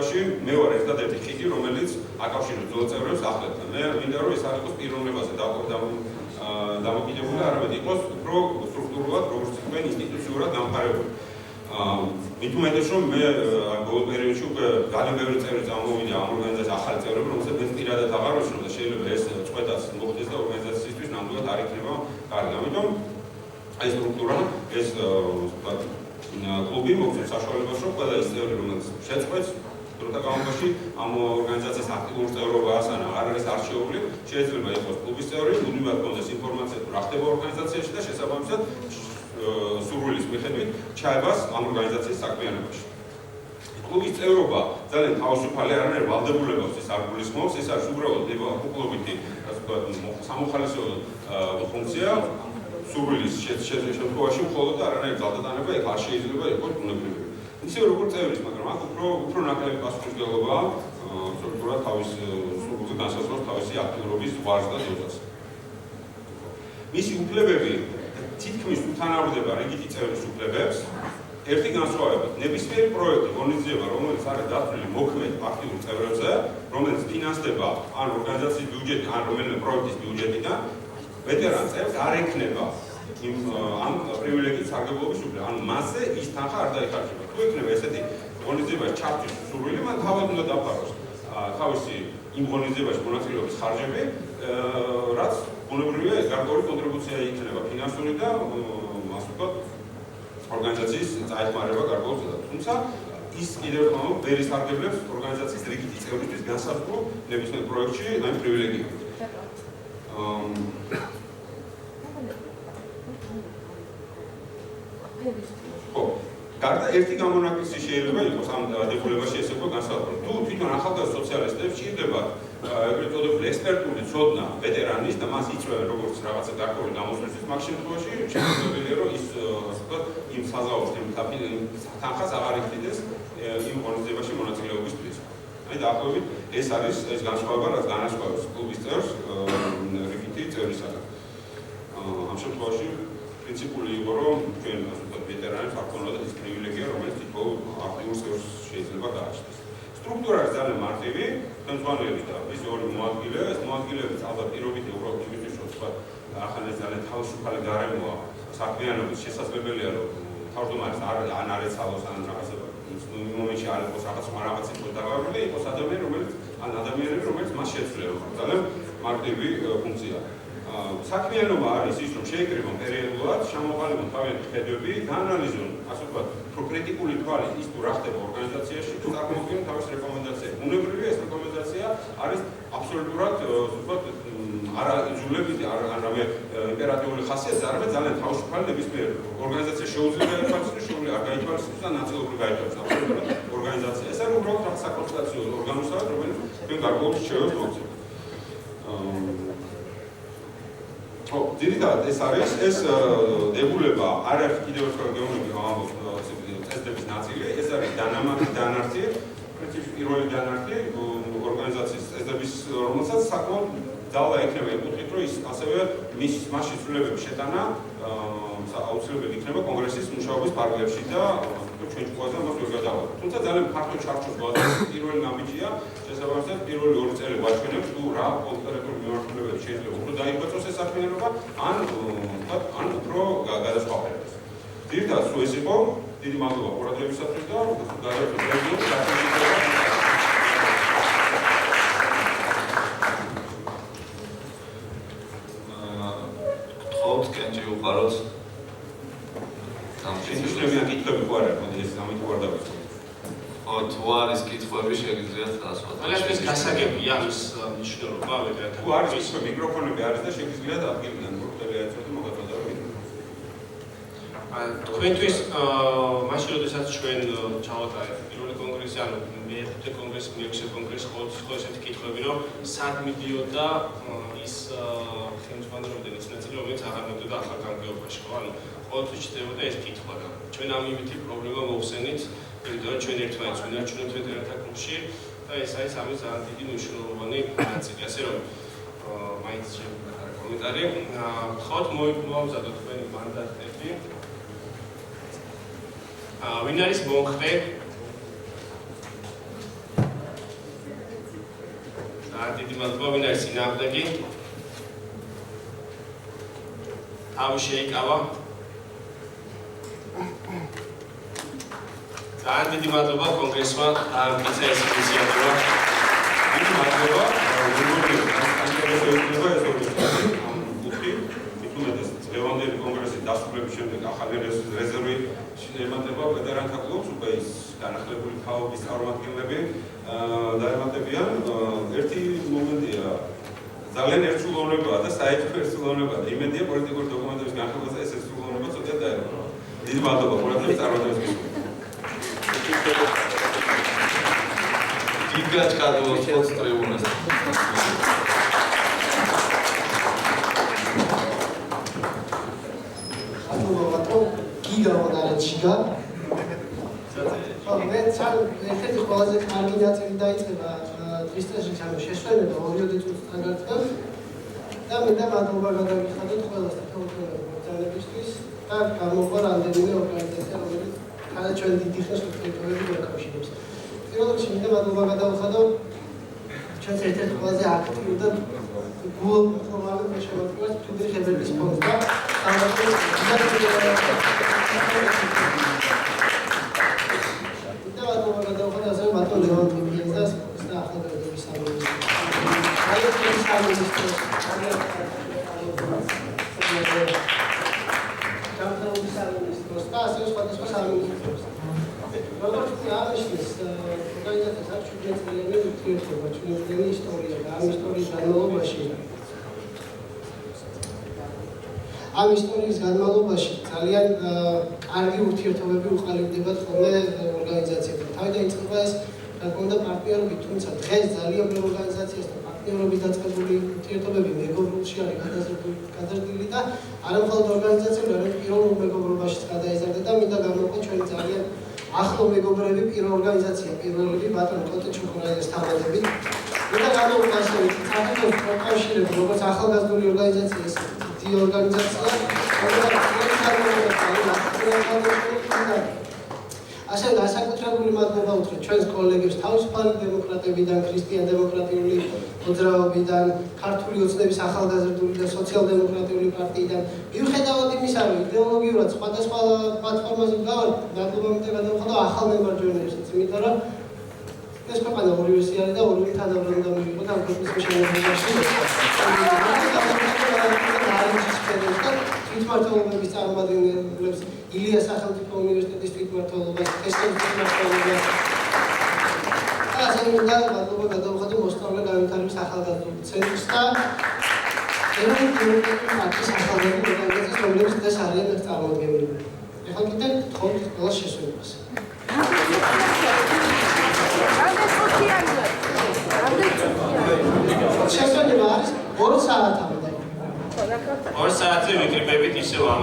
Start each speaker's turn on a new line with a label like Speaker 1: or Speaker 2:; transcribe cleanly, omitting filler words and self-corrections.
Speaker 1: მე ვარ ერთადერთი ხიდი, რომელიც აკავშირებს ძველ წევრებს ახლებთან. მე მინდა რომ ეს არ იყოს პიროვნებაზე დამოკიდებული, არამედ იყოს უფრო სტრუქტურულად, როგორც თქვენ, ინსტიტუციურად დამყარებული. მით უმეტეს რომ მე ბოლო პერიოდში უკვე ძალიან ბევრი წევრი წამოვიდა ამ ორგანიზაციის ახალი წევრები, რომელსაც მე პირადად აღარ ვეცნობ და შეიძლება ეს წვეთაც მოხდეს და ორგანიზაციისთვის ნამდვილად არ იქნება კარგი. ამიტომ ეს სტრუქტურა, ეს კლუბი მოგცემს საშუალებას, რომ ყველა ის წევრი, რომელიც შეწყვეტს დროთა განმავლობაში ამ ორგანიზაციის აქტიურ წევრობას ან არ არის არჩეული, შეიძლება იყოს კლუბის წევრი, მუდმივად გქონდეს ინფორმაცია თუ რა ხდება ორგანიზაციაში და შესაბამისად სურვილის მიხედვით ჩაებას ამ ორგანიზაციის საქმიანობაში. კლუბის წევრობა ძალიან თავისუფალი არანაირ ვალდებულებას ის არ გულისხმობს, ეს არის უბრალოდ უკლუბითი, ასე ვთქვათ, სამოხალისეო ფუნქცია. სურვილის შემთხვევაში მხოლოდ არანაირ ძალდატანება იქ არ შეიძლება იყოს ბუნებრივი. ისე როგორც წევრის, მაგრამ აქ უფრო ნაკლები პასუხისმგებლობაა სტრუქტურა თავის სურვილზე განსაზღვრავს თავისი აქტიურობის ზღვარს და დოზას. მისი უფლებები თითქმის უთანაბრდება რიგითი წევრის უფლებებს. ერთი განსხვავებით, ნებისმიერი პროექტი, ღონისძიება, რომელიც არის დაცული მოქმედ აქტიურ წევრებზე, რომელიც ფინანსდება ან ორგანიზაციის ბიუჯეტი, ან რომელიმე პროექტის ბიუჯეტიდან, ვეტერან წევრს არ ექნება ამ პრივილეგიის სარგებლობის უფლება. ანუ მასზე ის თანხა არ დაიხარჯება. თუ ექნება ესეთი ღონისძიებაში ჩართვის სურვილი, მან თავად უნდა დაფაროს თავისი იმ ღონისძიებაში მონაწილეობის ხარჯები, რაც ბუნებრივია ეს გარკვეული კონტრიბუცია იქნება ფინანსური და ასე ვთქვათ ორგანიზაციის წაეხმარება გარკვეულ ზედაპირს. თუმცა ის კიდევ ვერ ისარგებლებს ორგანიზაციის რიგითი წევრისთვის განსაზღვრულ ნებისმიერ პროექტში ამ პრივილეგიებით. გარდა ერთი გამონაკლისი შეიძლება იყოს ამ დებულებაში ესე უკვე განსაზღვრული. თუ თვითონ ახალგაზრდა სოციალისტებს სჭირდება ეგრეთ წოდებული ექსპერტული ცოდნა ვეტერანის და მას იწვევენ როგორც რაღაცა გარკვეული გამოსვლისთვის, მაგ შემთხვევაში შესაძლებელია რომ ის ასე ვთქვათ იმ საზავოს თანხას აღარ იხდიდეს იმ ღონისძიებაში მონაწილეობისთვის. აი დაახლოებით ეს არის ეს განსხვავება, რაც განასხვავებს კლუბის წევრს რიგითი წევრისაგან. ამ შემთხვევაში პრინციპული იყო რომ ჩვენ ასე ვთქვათ ვეტერანებს არ ქონოდათ ის პრივილეგია, რომელიც თითოეულ აქტიურ წევრს შეიძლება გააჩნდეს. სტრუქტურა არის ძალიან მარტივი, ხელმძღვანელი და ის ორი მოადგილე, ეს მოადგილეების ალბათ პირობითი უბრალოდ იმისთვის რომ თქვა ახლა ეს ძალიან თავისუფალი გარემოა საქმიანობის შესაძლებელია რომ თავმჯდომარეს ან არ ეცალოს ან რაღაცა იმ მომენტში არ იყოს რაღაც სიტყვა დაგავებული, იყოს ადამიანები რომელიც მას შეცვლება. ძალიან მარტივი ფუნქცია. საქმიანობა არის ის რომ შეიკრიბონ პერიოდულად, შემოყალიბონ თავიანთი ხედვები, დაანალიზონ, ასე ვთქვათ, პროკრიტიკული თვალით ის თუ რა ხდება ორგანიზაციაში, თუ წარმოგვიდგენ თავის რეკომენდაციას. ბუნებრივია ეს რეკომენდაცია არის აბსოლუტურად, ასე ვთქვათ, არაიძულებითი, არამედ იმპერატიული ხასიათის, არამედ ძალიან თავისუფალი ნებისმიერ ორგანიზაციაში შეუძლია გაითვალისწინოს, შეუძლია არ გაითვალისწინოს და ნაწილობრივ გაითვალისწინოს. აბსოლუტურად ორგანიზაცია. ეს არის უბრალოდ რაღაც საკონსულტაციო ორგანოსაა, რომელიც ჩვენ გარკვეულ რჩევებს მოგცემ. ძირითადად ეს არის ეს დებულება არ არის კიდევ ერთხელ გეუბნები ამბობ წესდების ნაწილი, ეს არის დანართი, პრინციპში პირველი დანართი ორგანიზაციის წესდების, რომელსაც საკმაოდ ძალა ექნება ეკუთვნით, რომ ის ასევე მას შესრულებების შეტანა აუცილებელი იქნება კონგრესის მუშაობის ფარგლებში და ჩვენ ყველაზე მას ვერ გადავართ. თუმცა ძალიან ფართო ჩარჩოს გვაქვს პირველი ნაბიჯია, შესაბამისად პირველი 2 წელი გვაჩვენებს თუ რა კონკრეტული მიმართულებებით შეიძლება უფრო დაიხვეწოს ეს საქმიანობა, ან უფრო გადასხვავდეს. ძირითადად სულ ეს იყო, დიდი მადლობა ყურადღებისათვის და
Speaker 2: გთხოვთ კენჭი უყაროთ.
Speaker 1: შეგვიძლია კითხვები ხო არა, ეს ამით ვარ დავიწყო.
Speaker 2: თუ არის კითხვები შეგიძლიათ დასვათ.
Speaker 3: მაგას გასაგებია ამის მნიშვნელობა ვეტერანთა.
Speaker 1: თუ არის ის მიკროფონები არის და შეგვიძლიათ ადგილიდან მოხდები აეცოთ და მოგაწოდოთ ვიდეო.
Speaker 3: თქვენთვის მაშინ როდესაც ჩვენ ჩავატარეთ პირველი კონგრესი, ანუ მე-5 კონგრესი, მე-6 კონგრესი, ხო ესეთი კითხვები, რომ სად მიდიოდა ის ხელმძღვანელობა და ის ნაწილი, რომელიც აღარ მოდიოდა ახალ გამგეობაში, ხო? ანუ ყოველთვის ჩნდებოდა ეს კითხვა და ჩვენ ამ იმითი პრობლემა მოვხსენით, იმიტომ რომ ჩვენ ერთმანეთს ვინარჩუნებთ ვეტერანთა კლუბში და ეს არის ამის ძალიან დიდი მნიშვნელოვანი ნაწილი. ასე რომ მაინც შემოგატარა კომენტარი. გთხოვთ მოვამზადოთ თქვენი მანდატები. ვინ არის მომხრე? დიდი მადლობა, ვინ არის წინააღმდეგი? თავი შეიკავა. ძალიან დიდი მადლობა კონგრესმა დაამტკიცა ეს ინიციატივა.
Speaker 1: დიდი მადლობა. ლევანდელი კონგრესის დასრულების შემდეგ ახალი რეზერვი შეემატება ვეტერანთა კლუბს, უკვე ის განახლებული ხაობის წარმომადგენლები დაემატებიან. ერთი მომენტია, ძალიან ერთსულოვნებაა და საერთო ერთსულოვნებაა. იმედია პოლიტიკური დოკუმენტების განხილვაზე ეს ერთსულოვნება ცოტა დაერქვა. დიდი მადლობა ყურადღების წარმატებისთვის.
Speaker 2: დიდგაც გადავახოთ ტრიბუნას.
Speaker 4: გიგავანარჩიგა. მე ერთ-ერთი ყველაზე კარგი ნაწილი დაიწყება დღის წესრიგის შესვენება 2 წუთს წაგრძელს და მინდა მადლობა გადავიხადოთ ყველას თვითმფრინავის მობრძანებისთვის და გამოყვა რამდენიმე ორგანიზაცია, რომელიც თანაც ჩვენ დიდი ხნის ურთიერთობები გვეკავშირებს. პირველ რიგში მინდა მადლობა გადავიხადო ჩვენს ერთ-ერთ ყველაზე აქტიურ და გულწრფელ შემოქმედებას ფრიდრიხ ებერტის ფონდს და მათო ლევან ტიპიენზას და ახალგაზრდობის სამინისტრო. როგორც აღნიშნეს, ორგანიზაციას აქვს ჩვენი ურთიერთობა, ჩვენი ისტორია და ამ ისტორიის განმავლობაში ამ ისტორიის განმავლობაში ძალიან კარგი ურთიერთობები უყალიბდებათ ხოლმე ორგანიზაციებთან. თავიდან იწყება ეს რა თქმა უნდა პარტნიორობით, თუმცა დღეს ძალიან ბევრ ორგანიზაციასთან პარტნიორობით დაწყებული ურთიერთობები მეგობრულში არის გადაზრდილი და არა მხოლოდ ორგანიზაციები, არამედ პიროვნულ მეგობრობაშიც გადაიზარდა და მინდა გამოვყო ჩვენი ძალიან ახლო მეგობრები პირველ ორგანიზაცია პირველები ბატონ კოტე ჩუქურაიას თანადებით. მინდა გამოვყო ასევე საქართველოს პროფესიონალები, როგორც ახალგაზრდული ორგანიზაცია ეს დი ორგანიზაცია ასევე განსაკუთრებული მადლობა უთხრეთ ჩვენს კოლეგებს თავისუფალი დემოკრატებიდან, ქრისტიან დემოკრატიული მოძრაობიდან, ქართული ოცნების ახალგაზრდული და სოციალ-დემოკრატიული პარტიიდან. მიუხედავად იმისა, რომ იდეოლოგიურად სხვადასხვა პლატფორმაზე ვდავართ, მადლობა მინდა გადავხადო ახალ მემარჯვენეებსაც, იმიტომ რომ ეს ქვეყანა უნივერსიტეტი და ორივე თანაბრად უნდა მიიღოთ ამ ქვეყნის მშენებლობაში. თვითმმართველობის წარმომადგენლებს ილიას სახელმწიფო უნივერსიტეტის თვითმმართველობას, თესლების თვითმმართველობას. ასე მინდა მადლობა გადავხადო მოსწავლე განვითარების ახალგაზრდულ ცენტრს და ეროვნული დემოკრატიული პარტიის ახალგაზრდულ ორგანიზაციას, რომლებიც დღეს არიან აქ წარმოდგენილები. ეხლა კიდე გთხოვთ ყველა შესვენებას. შესვენება არის 2 საათამდე.
Speaker 3: 2 საათზე ვიკრიბებით ისევ ამ